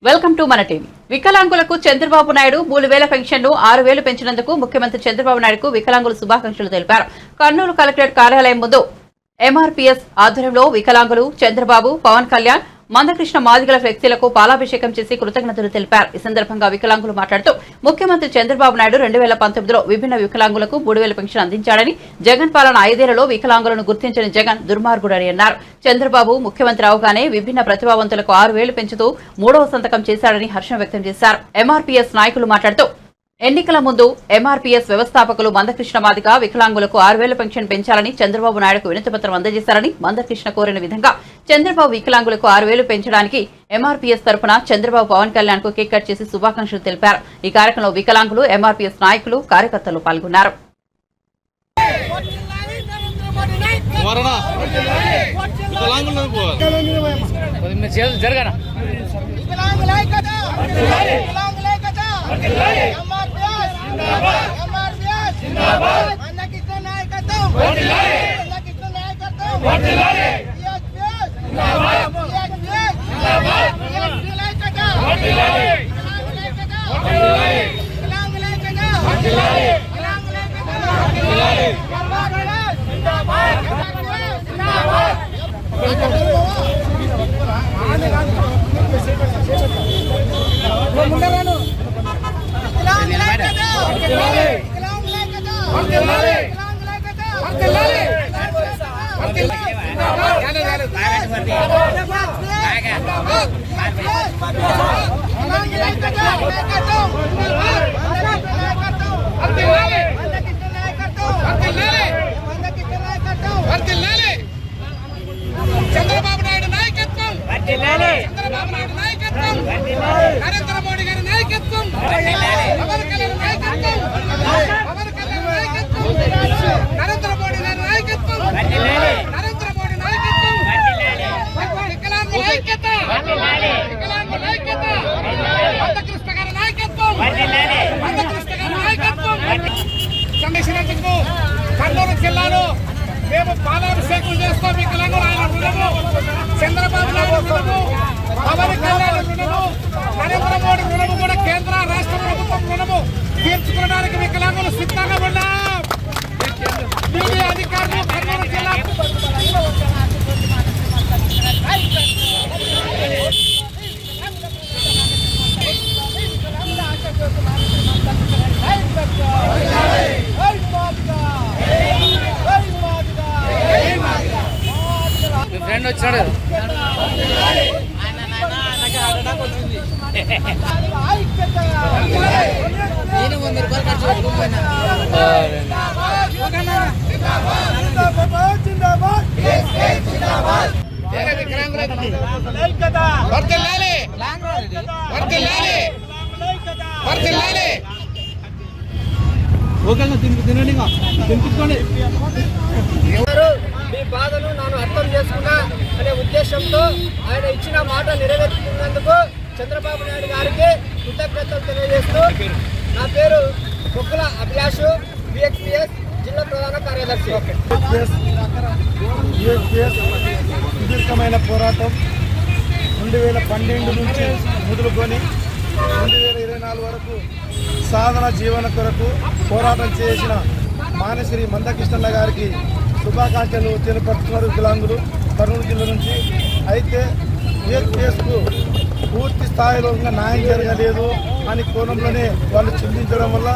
Welcome to మన TV. వికలాంగులకు చంద్రబాబు నాయుడు 3000 పెన్షన్ను 6000 పెంచినందుకు ముఖ్యమంత్రి చంద్రబాబు నాయుడుకు వికలాంగులు శుభాకాంక్షలు తెలిపారు. కర్నూలు కలెక్టరేట్ కార్యాలయం ముందు ఎంఆర్పీఎస్ ఆధ్వర్యంలో వికలాంగులు చంద్రబాబు, పవన్ కళ్యాణ్, మందకృష్ణ మాదిగల ఫ్లెక్సీలకు పాలాభిషేకం చేసి కృతజ్ఞతలు తెలిపారు. ఈ సందర్భంగా వికలాంగులు మాట్లాడుతూ ముఖ్యమంత్రి చంద్రబాబు నాయుడు 2019లో విభిన్న వికలాంగులకు 3000 పెన్షన్ అందించాడని, జగన్ పాలన 5 ఏళ్లలో వికలాంగులను గుర్తించని జగన్ దుర్మార్గుడని అన్నారు. చంద్రబాబు ముఖ్యమంత్రి అవగానే విభిన్న ప్రతిభావంతులకు 6000 పెంచుతూ 3వ సంతకం చేశాడని హర్షం వ్యక్తం చేశారు. ఎంఆర్పీఎస్ నాయకులు మాట్లాడుతూ ఎన్నికల ముందు ఎంఆర్పీఎస్ వ్యవస్థాపకులు మందకృష్ణ మాదిగ వికలాంగులకు 6000 పెన్షన్ పెంచాలని చంద్రబాబు నాయుడుకు వినతిపత్రం అందజేశారని, మందకృష్ణ కోరిన విధంగా చంద్రబాబు వికలాంగులకు 6000 పెంచడానికి ఎంఆర్పీఎస్ తరఫున చంద్రబాబు, పవన్ కళ్యాణ్ కు కేక్ కట్ చేసి శుభాకాంక్షలు తెలిపారు. ఈ కార్యక్రమంలో వికలాంగులు, ఎంఆర్పీఎస్ నాయకులు, కార్యకర్తలు పాల్గొన్నారు. చంద్రబాబు నాయుడు నాయకత్వం, చంద్రబాబు నాయుడు నాయకత్వం, నరేంద్ర మోడీ గారి నాయకత్వం, పవన్ కళ్యాణ్ నాయకత్వం, పవన్ కళ్యాణ్ నాయకత్వం, నరేంద్ర మోడీ గారి నాయకత్వం, నరేంద్ర మోడీ నాయకత్వం, వికలాంగుల ఐక్యత, వికలాంగుల ఐక్యత, మందకృష్ణ గారి నాయకత్వం, మందకృష్ణ గారి నాయకత్వం. సందర్శించేందుకు కర్నూలు జిల్లాలో మేము పాలాభిషేకం చేస్తాం. వికలాంగులు ఆయన రుణము, చంద్రబాబు నాయుడు రుణము, పవన్ కళ్యాణ్ రుణము, నరేంద్ర మోడీ రుణము కూడా కేంద్ర రాష్ట్ర ప్రభుత్వం రుణము తీర్చుకోవడానికి వికలాంగులు సిద్ధంగా ఉన్నాం. మీడియా అధికారులు కర్నూలు జిల్లా ఫ్రెండ్ వచ్చాడు. మీ బాధను నేను అర్థం చేసుకున్నా అనే ఉద్దేశంతో ఆయన ఇచ్చిన మాట నెరవేర్చుకున్నందుకు చంద్రబాబు నాయుడు గారికి కృతజ్ఞతలు తెలియజేస్తూ, నా పేరు బొక్కుల అభిలాషు, బిఎక్పిఎస్ జిల్లా ప్రధాన కార్యదర్శి. సుదీర్ఘమైన పోరాటం 2012 నుంచి మొదలుకొని 2024 వరకు సాధన జీవన కొరకు పోరాటం చేసిన మానశ్రీ మందకృష్ణ గారికి శుభాకాంక్షలు తెలియపరుస్తున్నారు వికలాంగులు కర్నూలు జిల్లా నుంచి. అయితే ఏ కేసుకు పూర్తి స్థాయిలో ఇంకా న్యాయం జరగలేదు అని కోణంలోనే వాళ్ళు చింతించడం వల్ల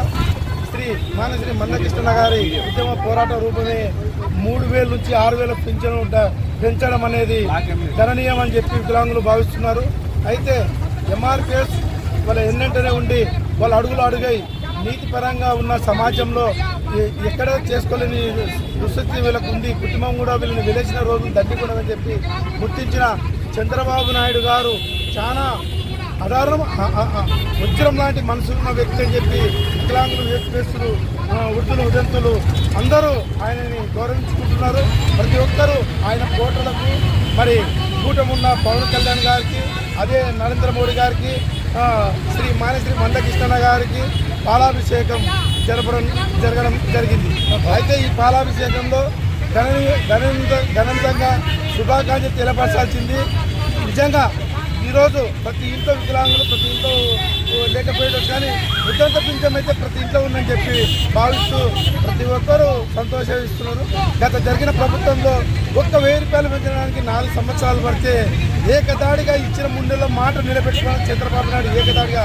మానశ్రీ మందకృష్ణ గారి ఉద్యమ పోరాట రూపమే 3000 నుంచి 6000 పెంచడం అనేది గణనీయం అని చెప్పి వికలాంగులు భావిస్తున్నారు. అయితే ఎంఆర్పీఎస్ వాళ్ళ ఎన్నంటనే ఉండి వాళ్ళు అడుగై నీతిపరంగా ఉన్న సమాజంలో ఎక్కడ చేసుకోలేని దుస్థితి వీళ్ళకు ఉంది. కుటుంబం కూడా వీళ్ళని వెలిసిన రోజులు దండికూడదని చెప్పి గుర్తించిన చంద్రబాబు నాయుడు గారు చాలా అధారణం వజ్రం లాంటి మనసున్న వ్యక్తి అని చెప్పి వికలాంగులు, వ్యక్తులు, వృద్ధులు, ఉదంతులు అందరూ ఆయనని గౌరవించుకుంటున్నారు. ప్రతి ఒక్కరూ ఆయన కోటలకు మరి కూటమున్న పవన్ కళ్యాణ్ గారికి, అదే నరేంద్ర మోడీ గారికి, శ్రీ మానశ్రీ మందకృష్ణ గారికి పాలాభిషేకం జరగడం జరిగింది. అయితే ఈ పాలాభిషేకంలో ఘనంగా శుభాకాంక్షలు తెలపరచాల్సింది. నిజంగా ఈరోజు ప్రతి ఇంట్లో వికలాంగులు ప్రతి ఇంట్లో లేకపోయాడు, కానీ ఉద్దంత పింఛం అయితే ప్రతి ఇంట్లో ఉందని చెప్పి భావిస్తూ ప్రతి ఒక్కరూ సంతోషిస్తున్నారు. గత జరిగిన ప్రభుత్వంలో 1,000 రూపాయలు పెంచడానికి 4 సంవత్సరాలు పడితే ఏకదాడిగా ఇచ్చిన 3 నెలల మాట నిలబెట్టుకోవడానికి చంద్రబాబు నాయుడు ఏకదాడిగా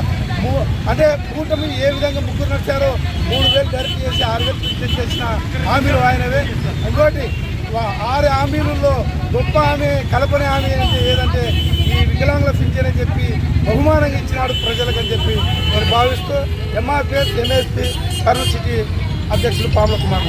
అంటే కూటమి ఏ విధంగా ముగ్గురు నడిచారో 3,000 డైరెక్ట్ చేసి 6,000 పింఛన్ చేసిన హామీలు ఆయనవే. ఇంకోటి 6 హామీలలో గొప్ప హామీ కల్పన హామీ అంటే ఏదంటే ఈ వికలాంగుల పింఛన్ అని చెప్పి బహుమానంగా ఇచ్చినాడు ప్రజలకని చెప్పి నేను భావిస్తూ ఎంఆర్పిఎస్ ఎంఎస్పీ కర్నూలు సిటీ అధ్యక్షులు పాముల కుమార్.